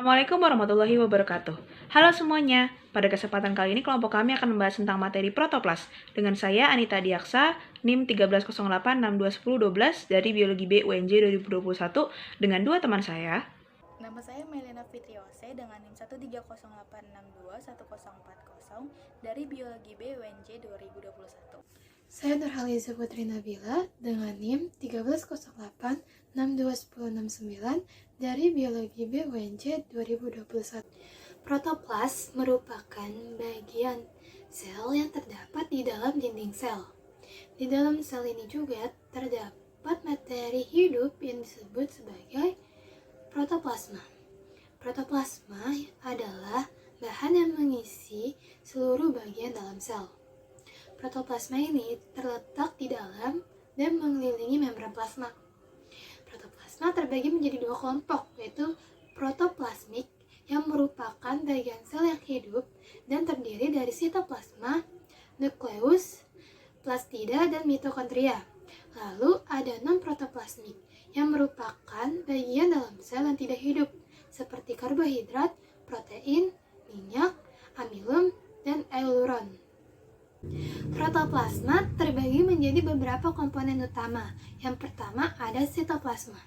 Assalamualaikum warahmatullahi wabarakatuh. Halo semuanya, pada kesempatan kali ini kelompok kami akan membahas tentang materi protoplas. Dengan saya Anita Diaksa, NIM 1308621012 dari Biologi B UNJ 2021 dengan dua teman saya. Nama saya Melina Fitriose dengan NIM 13086211040 dari Biologi B UNJ 2021. Saya Nurhaliza Putri Nabila dengan NIM 1308621069 dari Biologi B UNJ 2021. Protoplas merupakan bagian sel yang terdapat di dalam dinding sel. Di dalam sel ini juga terdapat materi hidup yang disebut sebagai protoplasma. Protoplasma adalah bahan yang mengisi seluruh bagian dalam sel. Protoplasma ini terletak di dalam dan mengelilingi membran plasma. Protoplasma terbagi menjadi dua kelompok, yaitu protoplasmik yang merupakan bagian sel yang hidup dan terdiri dari sitoplasma, nukleus, plastida, dan mitokondria. Lalu ada non-protoplasmik yang merupakan bagian dalam sel yang tidak hidup, seperti karbohidrat, protein, minyak, amilum, dan ailuron. Protoplasma terbagi menjadi beberapa komponen utama. Yang pertama ada sitoplasma.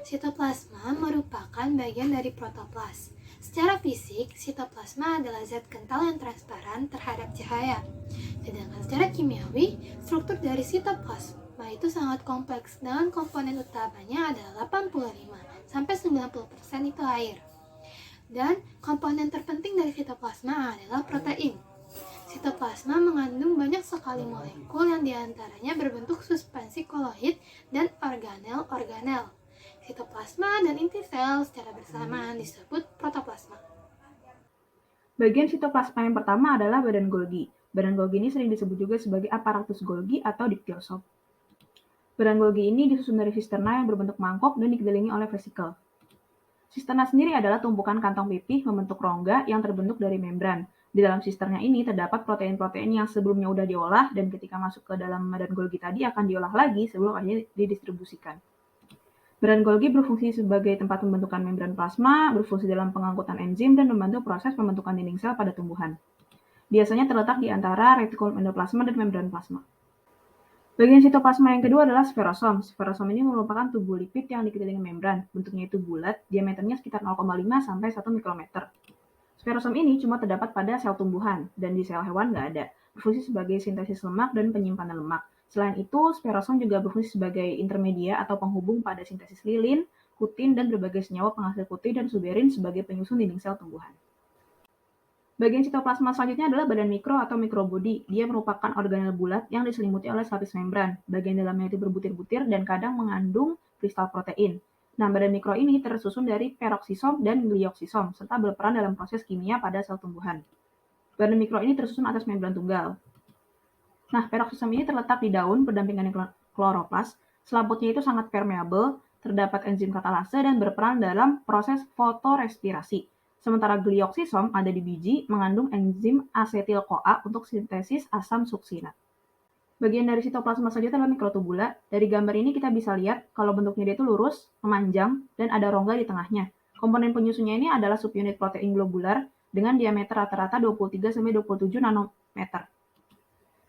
Sitoplasma merupakan bagian dari protoplas. Secara fisik, sitoplasma adalah zat kental yang transparan terhadap cahaya. Sedangkan secara kimiawi, struktur dari sitoplasma itu sangat kompleks dengan komponen utamanya adalah 85-90% itu air. Dan komponen terpenting dari sitoplasma adalah protein. Sitoplasma mengandung banyak sekali molekul yang diantaranya berbentuk suspensi koloid dan organel-organel. Sitoplasma dan inti sel secara bersamaan disebut protoplasma. Bagian sitoplasma yang pertama adalah badan Golgi. Badan Golgi ini sering disebut juga sebagai aparatus Golgi atau diktiosom. Badan Golgi ini disusun dari sisterna yang berbentuk mangkok dan dikelilingi oleh vesikel. Sisterna sendiri adalah tumpukan kantong pipih membentuk rongga yang terbentuk dari membran. Di dalam sisternya ini terdapat protein-protein yang sebelumnya sudah diolah dan ketika masuk ke dalam badan Golgi tadi akan diolah lagi sebelum akhirnya didistribusikan. Badan Golgi berfungsi sebagai tempat pembentukan membran plasma, berfungsi dalam pengangkutan enzim, dan membantu proses pembentukan dinding sel pada tumbuhan. Biasanya terletak di antara retikulum endoplasma dan membran plasma. Bagian sitoplasma yang kedua adalah sferosom. Sferosom ini merupakan tubuh lipid yang dikelilingi membran. Bentuknya itu bulat, diameternya sekitar 0,5 sampai 1 mikrometer. Sferosom ini cuma terdapat pada sel tumbuhan, dan di sel hewan nggak ada. Berfungsi sebagai sintesis lemak dan penyimpanan lemak. Selain itu, sferosom juga berfungsi sebagai intermedia atau penghubung pada sintesis lilin, kutin, dan berbagai senyawa penghasil putih dan suberin sebagai penyusun dinding sel tumbuhan. Bagian sitoplasma selanjutnya adalah badan mikro atau mikrobodi. Dia merupakan organel bulat yang diselimuti oleh lapis membran. Bagian dalamnya itu berbutir-butir dan kadang mengandung kristal protein. Nah, badan mikro ini tersusun dari peroksisom dan glioksisom, serta berperan dalam proses kimia pada sel tumbuhan. Badan mikro ini tersusun atas membran tunggal. Nah, peroksisom ini terletak di daun berdampingan kloroplas. Selaputnya itu sangat permeabel, terdapat enzim katalase dan berperan dalam proses fotorespirasi. Sementara glioksisom ada di biji, mengandung enzim asetil-CoA untuk sintesis asam suksinat. Bagian dari sitoplasma selanjutnya adalah mikrotubula. Dari gambar ini kita bisa lihat kalau bentuknya dia itu lurus, memanjang, dan ada rongga di tengahnya. Komponen penyusunnya ini adalah subunit protein globular dengan diameter rata-rata 23-27 nanometer.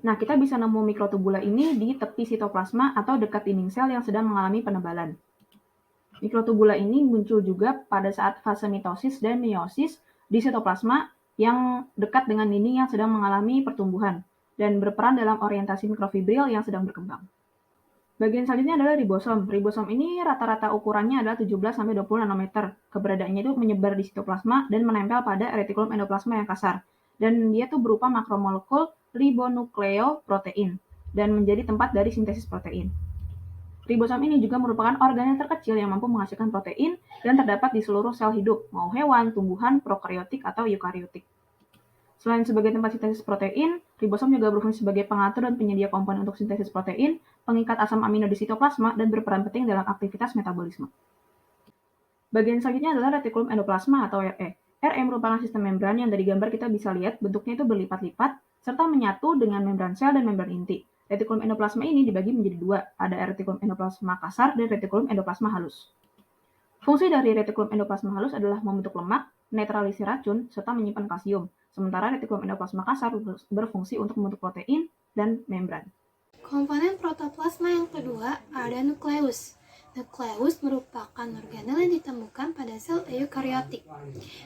Nah, kita bisa nemu mikrotubula ini di tepi sitoplasma atau dekat dinding sel yang sedang mengalami penebalan. Mikrotubula ini muncul juga pada saat fase mitosis dan meiosis di sitoplasma yang dekat dengan dinding yang sedang mengalami pertumbuhan dan berperan dalam orientasi mikrofibril yang sedang berkembang. Bagian selanjutnya adalah ribosom. Ribosom ini rata-rata ukurannya adalah 17-20 nanometer. Keberadaannya itu menyebar di sitoplasma dan menempel pada retikulum endoplasma yang kasar. Dan dia tuh berupa makromolekul ribonukleoprotein dan menjadi tempat dari sintesis protein. Ribosom ini juga merupakan organel terkecil yang mampu menghasilkan protein dan terdapat di seluruh sel hidup, mau hewan, tumbuhan, prokariotik, atau eukariotik. Selain sebagai tempat sintesis protein, ribosom juga berfungsi sebagai pengatur dan penyedia komponen untuk sintesis protein, pengikat asam amino di sitoplasma, dan berperan penting dalam aktivitas metabolisme. Bagian selanjutnya adalah retikulum endoplasma atau RE. RE merupakan sistem membran yang dari gambar kita bisa lihat bentuknya itu berlipat-lipat, serta menyatu dengan membran sel dan membran inti. Retikulum endoplasma ini dibagi menjadi dua, ada retikulum endoplasma kasar dan retikulum endoplasma halus. Fungsi dari retikulum endoplasma halus adalah membentuk lemak, netralisir racun, serta menyimpan kalsium. Sementara retikulum endoplasma kasar berfungsi untuk membentuk protein dan membran. Komponen protoplasma yang kedua ada nukleus. Nukleus merupakan organel yang ditemukan pada sel eukariotik.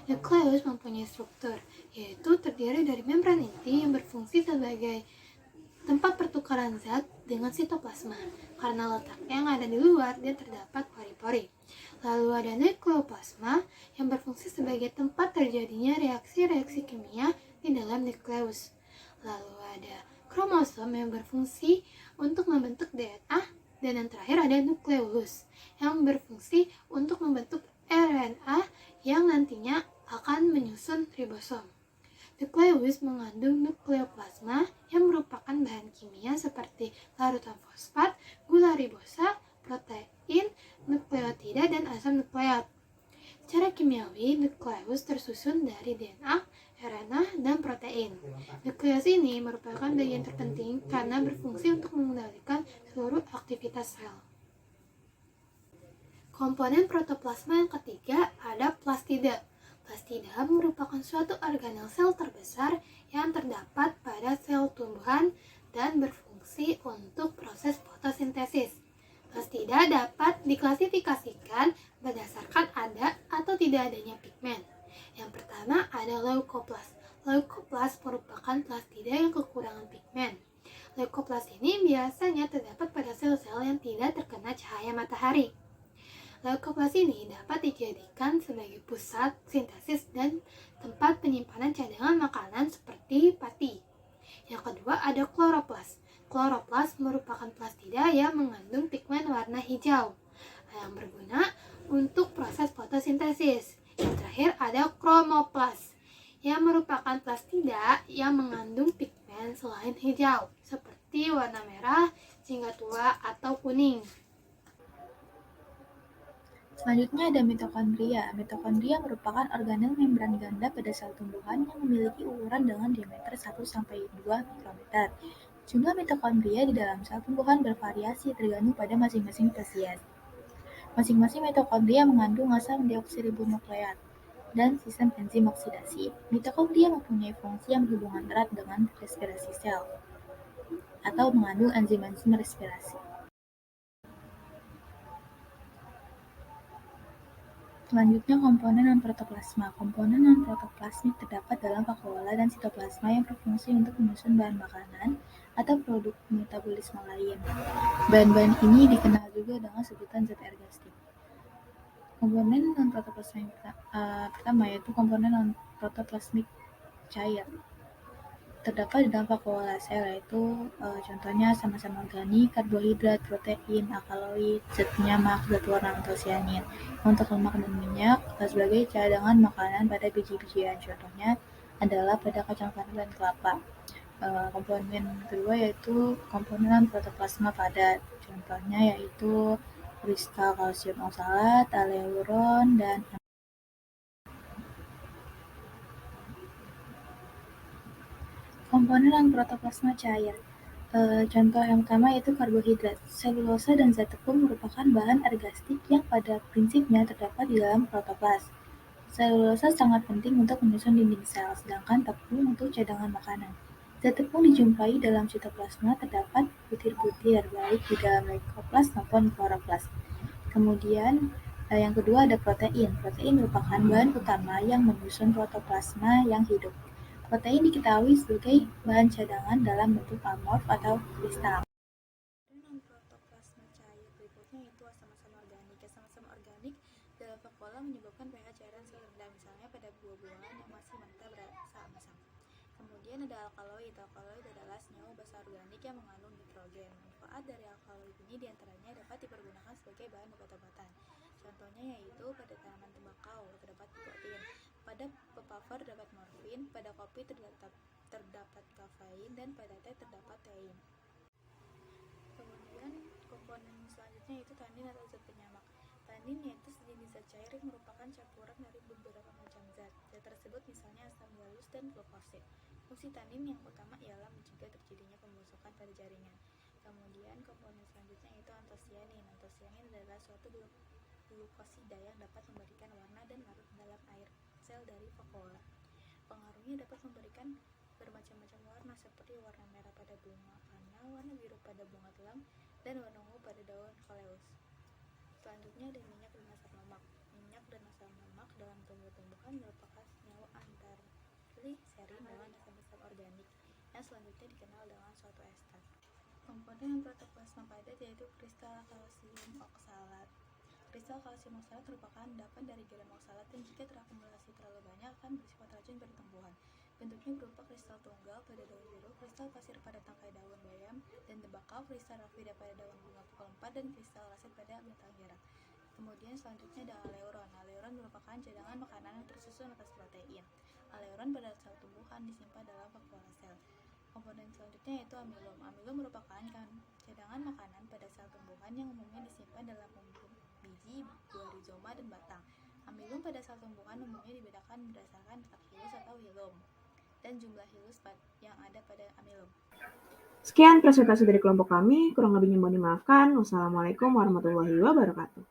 Nukleus mempunyai struktur, yaitu terdiri dari membran inti yang berfungsi sebagai tempat pertukaran zat dengan sitoplasma. Karena letaknya yang ada di luar, dia terdapat pori-pori. Lalu ada nukleoplasma yang berfungsi sebagai tempat terjadinya reaksi-reaksi kimia di dalam nukleus. Lalu ada kromosom yang berfungsi untuk membentuk DNA, dan yang terakhir ada nukleolus yang berfungsi untuk membentuk RNA yang nantinya akan menyusun ribosom. Nukleus mengandung nukleoplasma yang merupakan bahan kimia seperti larutan fosfat, gula ribosa, protein, nukleotida, dan asam nukleat. Secara kimiawi, nukleus tersusun dari DNA, RNA, dan protein. Nukleus ini merupakan bagian terpenting karena berfungsi untuk mengendalikan seluruh aktivitas sel. Komponen protoplasma yang ketiga ada plastida. Plastida merupakan suatu organel sel terbesar yang terdapat pada sel tumbuhan dan berfungsi untuk proses fotosintesis. Plastida dapat diklasifikasikan berdasarkan ada atau tidak adanya pigmen. Yang pertama ada leukoplas. Leukoplas merupakan plastida yang kekurangan pigmen. Leukoplas ini biasanya terdapat pada sel-sel yang tidak terkena cahaya matahari. Leukoplas ini dapat dijadikan sebagai pusat sintesis dan tempat penyimpanan cadangan makanan seperti pati. Yang kedua ada kloroplas. Kloroplas merupakan plastida yang mengandung pigmen warna hijau yang berguna untuk proses fotosintesis. Yang terakhir ada kromoplas yang merupakan plastida yang mengandung pigmen selain hijau seperti warna merah, jingga tua, atau kuning. Selanjutnya ada mitokondria. Mitokondria merupakan organel membran ganda pada sel tumbuhan yang memiliki ukuran dengan diameter 1-2 mikrometer. Jumlah mitokondria di dalam sel tumbuhan bervariasi tergantung pada masing-masing spesies. Masing-masing mitokondria mengandung asam deoksiribonukleat dan sistem enzim oksidasi. Mitokondria mempunyai fungsi yang berhubungan erat dengan respirasi sel atau mengandung enzim-enzim respirasi. Selanjutnya komponen non-protoplasma. Komponen non-protoplasmik terdapat dalam vakuola dan sitoplasma yang berfungsi untuk menyusun bahan makanan atau produk metabolisme lain. Bahan-bahan ini dikenal juga dengan sebutan zat ergastik. Komponen non-protoplasmik pertama yaitu komponen non-protoplasmik cair. Terdapat di dalam vakuola sel, yaitu contohnya asam-asam organik, karbohidrat, protein, alkaloid, zat penyamak, zat warna atau sianin. Untuk lemak dan minyak sebagai cadangan makanan pada biji-bijian, contohnya adalah pada kacang tanah dan kelapa. Komponen kedua yaitu komponen protoplasma padat, contohnya yaitu kristal kalsium oksalat, aleuron, dan komponen non-protoplasma cair. Contoh yang pertama yaitu karbohidrat. Selulosa dan zat tepung merupakan bahan ergastik yang pada prinsipnya terdapat di dalam protoplas. Selulosa sangat penting untuk menyusun dinding sel, sedangkan tepung untuk cadangan makanan. Zat tepung dijumpai dalam sitoplasma terdapat butir-butir, baik di dalam leukoplas maupun kloroplas. Kemudian yang kedua ada protein. Protein merupakan bahan utama yang menyusun protoplasma yang hidup. Protein diketahui sebagai bahan cadangan dalam bentuk amorf atau kristal. Non-protoplasma cair berikutnya itu asam-asam organik. Asam-asam organik dalam vakuola menyebabkan pH cairan sel rendah, misalnya pada buah-buahan yang masih mentah berasa asam. Kemudian ada alkaloid. Alkaloid adalah senyawa basa organik yang mengandung nitrogen. Manfaat dari alkaloid ini diantaranya dapat dipergunakan sebagai bahan obat-obatan. Contohnya yaitu pada tanaman tembakau terdapat nikotin, pada pepaver terdapat morfin, pada kopi terdapat kafein, dan pada teh terdapat tein. Kemudian komponen selanjutnya itu tanin atau zat penyamak. Tanin yaitu sejenis zat cair yang merupakan campuran dari beberapa macam zat. Zat tersebut misalnya asam galus dan glukosid. Fungsi tanin yang utama ialah mencegah terjadinya pembusukan pada jaringan. Kemudian komponen selanjutnya itu antosianin. Antosianin adalah suatu glukosida yang dapat memberikan warna dan larut dalam air sel dari vakuola. Pengaruhnya dapat memberikan bermacam-macam warna seperti warna merah pada bunga kanal, warna biru pada bunga telang, dan warna ungu pada daun koleus. Selanjutnya ada minyak dan asam lemak. Minyak dan asam lemak dalam tumbuh-tumbuhan merupakan senyawa antargliserin dengan asam-asam organik yang selanjutnya dikenal dengan suatu ester. Komponen protoplasma padat yaitu kristal kalsium oksalat. Kristal kalsium oksalat merupakan endapan dari garam oksalat yang jika terakumulasi terlalu banyak akan bersifat racun pada tumbuhan. Bentuknya berupa kristal tunggal pada daun biru, kristal pasir pada tangkai daun bayam dan tembakau, kristal rafida pada daun bunga pukul 4, dan kristal laset pada batang merah. Kemudian selanjutnya ada aleuron. Aleuron merupakan cadangan makanan yang tersusun atas protein. Aleuron pada sel tumbuhan disimpan dalam vakuola sel. Komponen selanjutnya yaitu amilum. Amilum merupakan cadangan makanan pada sel tumbuhan yang umumnya disimpan dalam umbul, biji, buah rizoma, dan batang. Amilum pada sel tumbuhan umumnya dibedakan berdasarkan letak hilus atau hilum dan jumlah hilus yang ada pada amilum. Sekian presentasi dari kelompok kami, kurang lebihnya mohon dimaafkan. Wassalamualaikum warahmatullahi wabarakatuh.